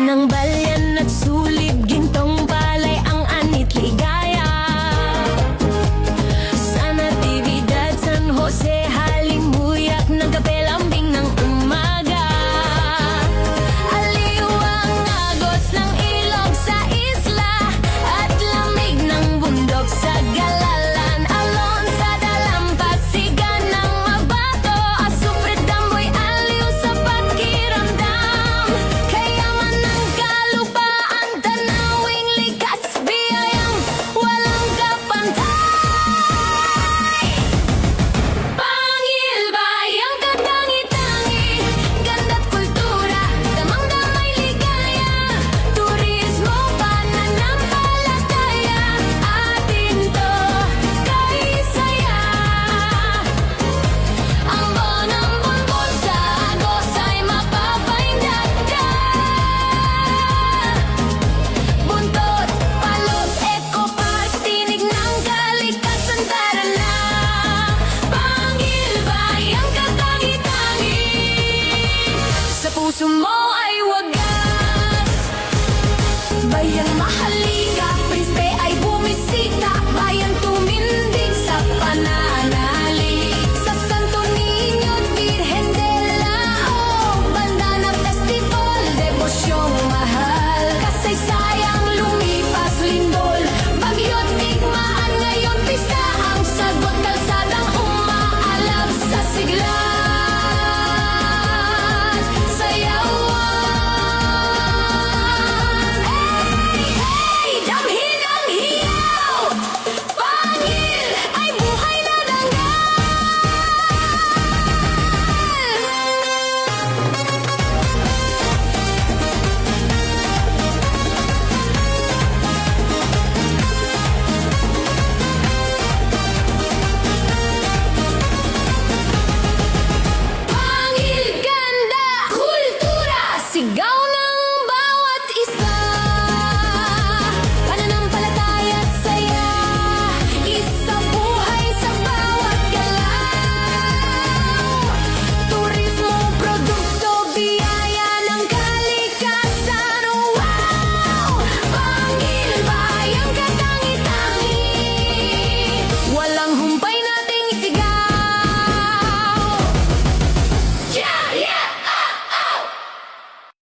ng balyan at sulid, gintong palay ang anit ligaya. Sa Natividad, San Jose, halimbuyak ng kape, lambing ng umaga. Aliw ang agos ng ilog sa isla at lamig ng bundok sa Galalan. Alon sa dalampasigan ng Mabato, asufre damboy, aliw sa pakiramdam. Kayaman ng kalupaan, tanawing likas, biyayang walang kapantay. Pangilbayang katangi-tangi, ganda't kultura, damang-damay ligaya. Turismo, pananampalataya, atin to kay saya. Ang bonang bulbul sa agos ay mapapaindak ka. Buntot, Palos, Eco Park, tinig ng kalikasan, tara na. Pangilbayang katangi-tangi, sa puso mo